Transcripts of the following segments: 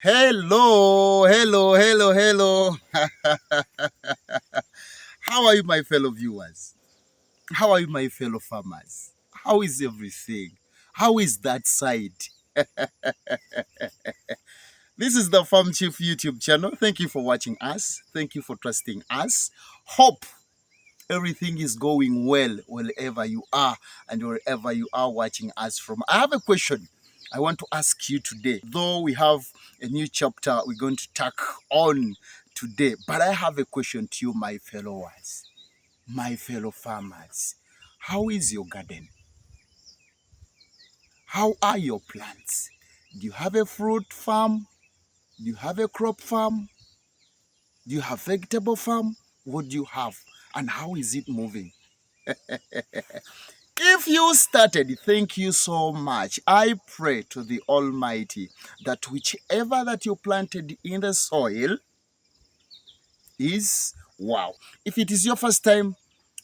Hello, hello, hello, hello. How are you, my fellow viewers? How are you, my fellow farmers? How is everything? How is that side? This is the Farm Chief YouTube channel. Thank you for watching us. Thank you for trusting us. Hope everything is going well wherever you are and wherever you are watching us from. I have a question I want to ask you today. Though we have a new chapter we're going to tack on today, but I have a question to you, my followers, my fellow farmers. How is your garden? How are your plants? Do you have a fruit farm? Do you have a crop farm? Do you have vegetable farm? What do you have? And how is it moving? If you started, thank you so much. I pray to the Almighty that whichever that you planted in the soil is wow. If it is your first time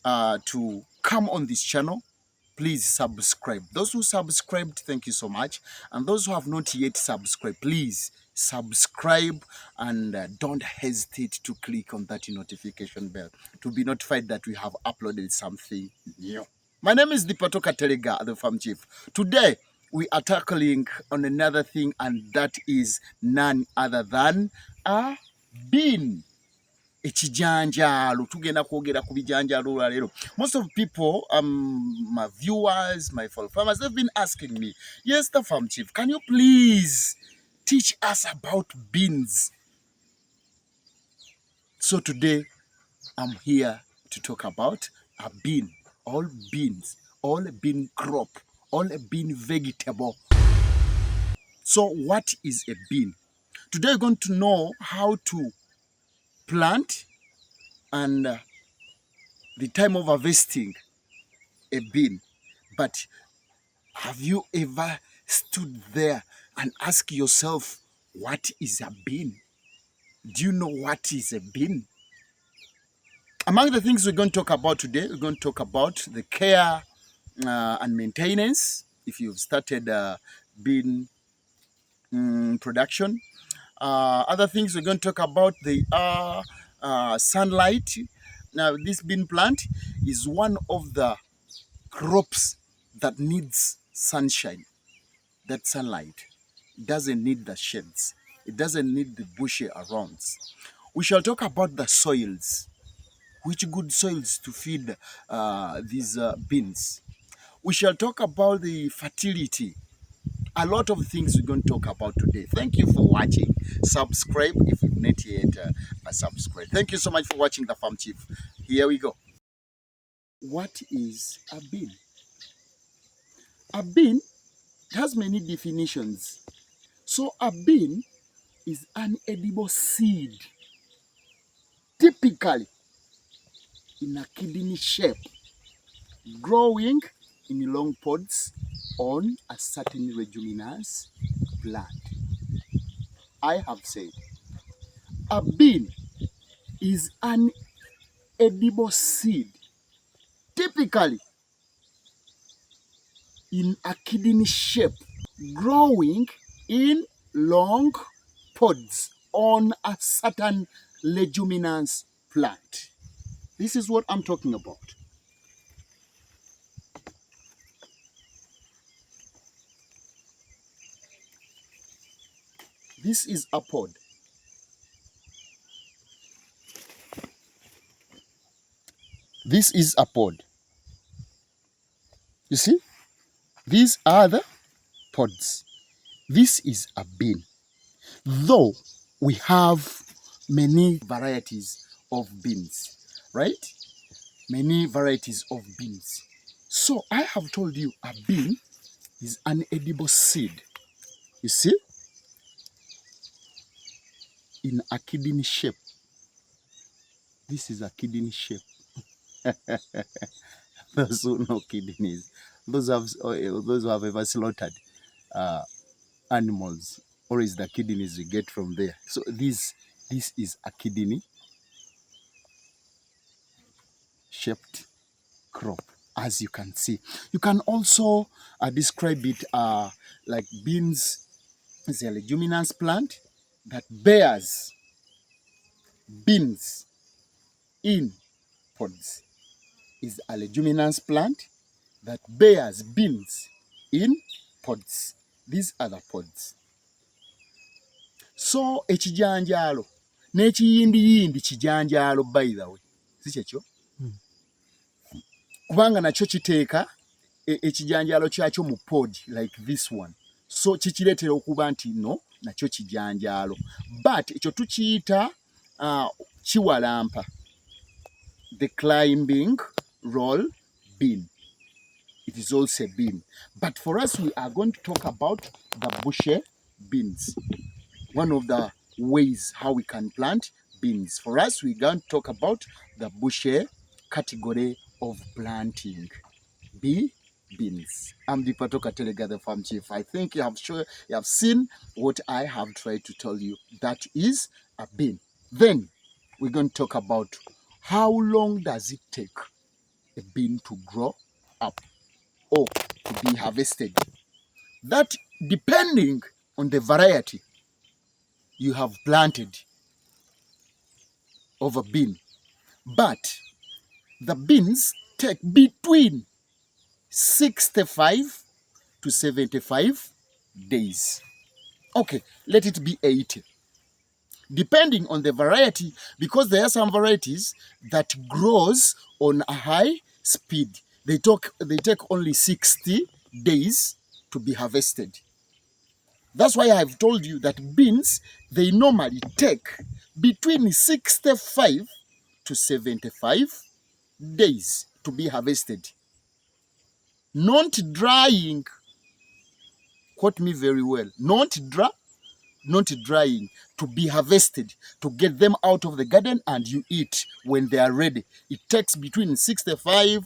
to come on this channel, please subscribe. Those who subscribed, thank you so much. And those who have not yet subscribed, please subscribe and don't hesitate to click on that notification bell to be notified that we have uploaded something new. My name is Dipatoka Telega, the Farm Chief. Today, we are tackling on another thing, and that is none other than a bean. Ekijanjalo tugenda kwogera ku bijanjalo leero. Most of people, my viewers, my fellow farmers, they've been asking me, yes, the Farm Chief, can you please teach us about beans? So today, I'm here to talk about a bean, all beans, all bean crop, all bean vegetable. So what is a bean? Today we're going to know how to plant and the time of harvesting a bean. But have you ever stood there and asked yourself, what is a bean? Do you know what is a bean? Among the things we're going to talk about today, we're going to talk about the care and maintenance. If you've started bean production, other things we're going to talk about, the sunlight. Now, this bean plant is one of the crops that needs sunshine. That sunlight doesn't need the shades. It doesn't need the bushy around. We shall talk about the soils. Which good soils to feed these beans. We shall talk about the fertility. A lot of things we're going to talk about today. Thank you for watching. Subscribe if you've not yet subscribed. Thank you so much for watching the Farm Chief. Here we go. What is a bean? A bean has many definitions. So a bean is an edible seed, typically in a kidney shape, growing in long pods on a certain leguminous plant. I have said a bean is an edible seed, typically in a kidney shape, growing in long pods on a certain leguminous plant. This is what I'm talking about. This is a pod. This is a pod. You see? These are the pods. This is a bean. Though we have many varieties of beans, right? Many varieties of beans. So I have told you a bean is an edible seed. You see? In a kidney shape. This is a kidney shape. Those who know kidneys, those who have ever slaughtered animals, or is the kidneys you get from there. So this is a kidney shaped crop, as you can see. You can also describe it like beans is a leguminous plant. that bears beans in pods is a leguminous plant that bears beans in pods. These are the pods. So ekijanjaalo n'ekiyindiyindi kijanjaalo, by the way, si kyekyo? Kubanga nakyo kiteeka ekijanjaalo kyakyo mu pod like this one. So kikireetera okuba nti no nakyo kijanjaalo. But ekyo tukiyita kiwalampa, the climbing roll bean. It is also a bean. But for us, we are going to talk about the bushy beans. One of the ways how we can plant beans. For us, we're going to talk about the bushy category of planting beans. I'm Dipatoka Telega, the farm chief. I think you have seen what I have tried to tell you. That is a bean. Then we're going to talk about how long does it take a bean to grow up or to be harvested. That depending on the variety you have planted of a bean. But the beans take between 65 to 75 days. Okay, let it be 80. Depending on the variety, because there are some varieties that grows on a high speed. They take only 60 days to be harvested. That's why I've told you that beans, they normally take between 65 to 75 days to be harvested. Not drying, quote me very well, not drying, to be harvested, to get them out of the garden and you eat when they are ready. It takes between 65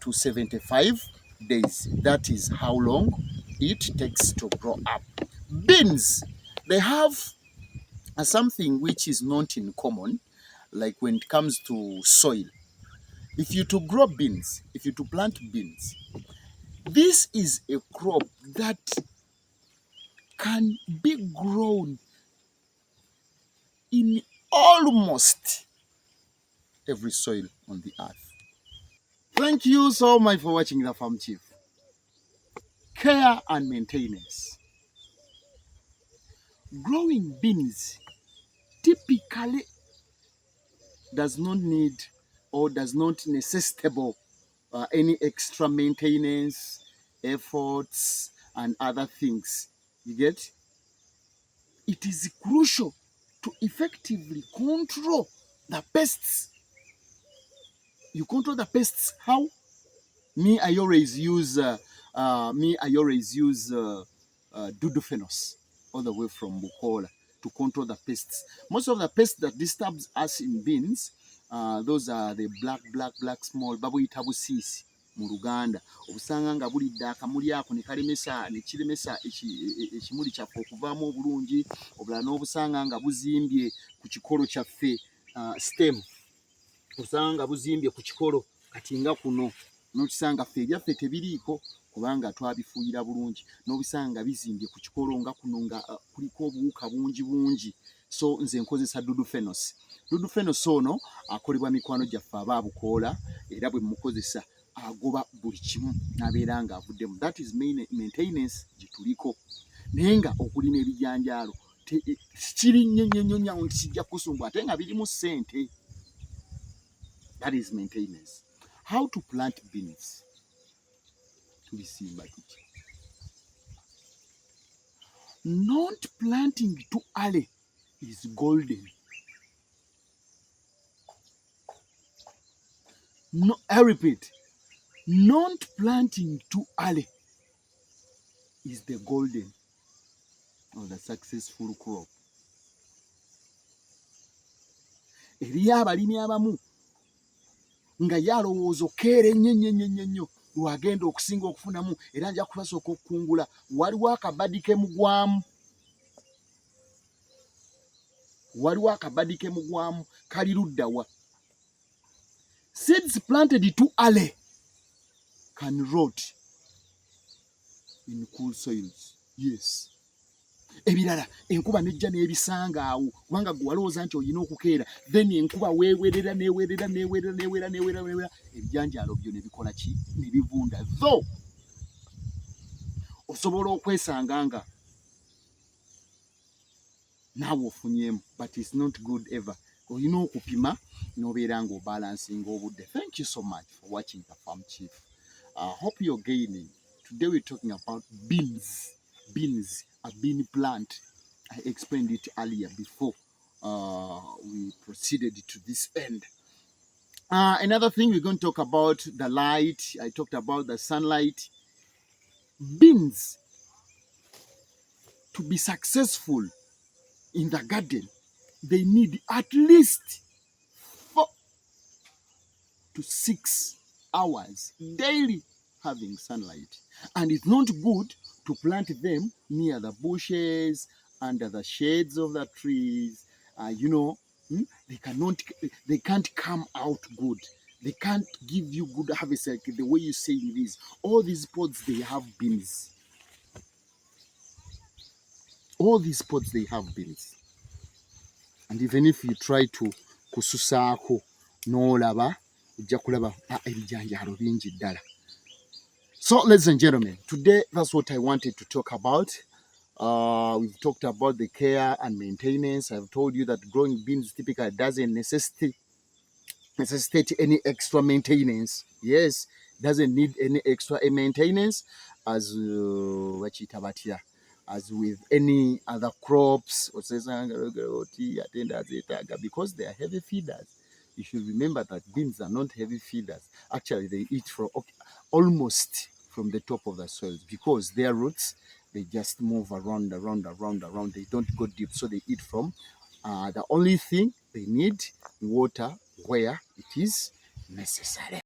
to 75 days. That is how long it takes to grow up. Beans, they have something which is not in common, like when it comes to soil. If you to grow beans, if you to plant beans, this is a crop that can be grown in almost every soil on the earth. Thank you so much for watching The Farm Chief. Care and maintenance. Growing beans typically does not need or does not necessitate any extra maintenance, efforts, and other things. You get? It is crucial to effectively control the pests. You control the pests how? I always use dudufenos all the way from Bukola to control the pests. Most of the pests that disturbs us in beans, those are the black small babuyita busisi mu Luganda. Obusanga nga bulidde akamuli ako ne kalemesa ne kiremesa ekimuli kyaffe okuvaamu obulungi, obulala n'obusanga nga buzimbye ku kikolo kyaffe stem. Obusanga buzimbye ku kikolo kati nga kuno n'okisanga ffe ebyaffe tebiriiko kubanga twabifuuyira bulungi, n'obisanga bizimbye ku kikolo nga kuno nga kuliko obuwuka bungi. So nze nkozesa dudufenos. Dudufenos ono akolebwa mikwano gyaffe aba Bukoola, era bwe mukozesa agoba buli kimu n'abeera nga avuddemu. That is maintenance gye tuliko. Naye nga okulima ebijanjaalo kiri nnyo nti kijja kusumba ate nga birimu ssente. That is maintenance. How to plant beans? Tulisimba tuti. Not planting too early is golden. No, I repeat, not planting too early is the golden or the successful crop. Eriyo abalimi abamu nga yalowooza okeera ennyo lwagenda okusinga okufunamu era nja kubasooka okukungula. Waliwo akabadi ke mugwamu kali ludda wa? Seeds planted too early can rot in cool soils. Yes. ebirala enkuba nejja n'ebisanga awo kubanga gwe walowooza nti olina okukeera then enkuba weewerera ebijanjaalo byo ne bikola ki ne bivunda tho osobola okwesanga nga naawe ofunyemu but it's not good ever olina okupima n'obeera ng'obalansinga obudde. Thank you so much for watching the Farm Chief. Hope you're gaining. Today we're talking about beans. Beans, a bean plant. I explained it earlier before we proceeded to this end. Another thing, we're going to talk about the light. I talked about the sunlight. Beans, to be successful in the garden, they need at least 4 to 6 hours daily having sunlight. And it's not good to plant them near the bushes, under the shades of the trees. They can't come out good. They can't give you good harvest like the way you say it is. All these pods, they have beans. All these pods, they have beans. And even if you try to kususaako n'olaba ojja kulaba ebijanjaalo bingi ddala. So ladies and gentlemen, today that's what I wanted to talk about. We've talked about the care and maintenance. I've told you that growing beans typically doesn't necessitate any extra maintenance. Yes, doesn't need any extra maintenance as with any other crops, because they are heavy feeders. You should remember that beans are not heavy feeders. Actually, they eat from almost from the top of the soil because their roots, they just move around. They don't go deep, so they eat from the only thing they need water where it is necessary.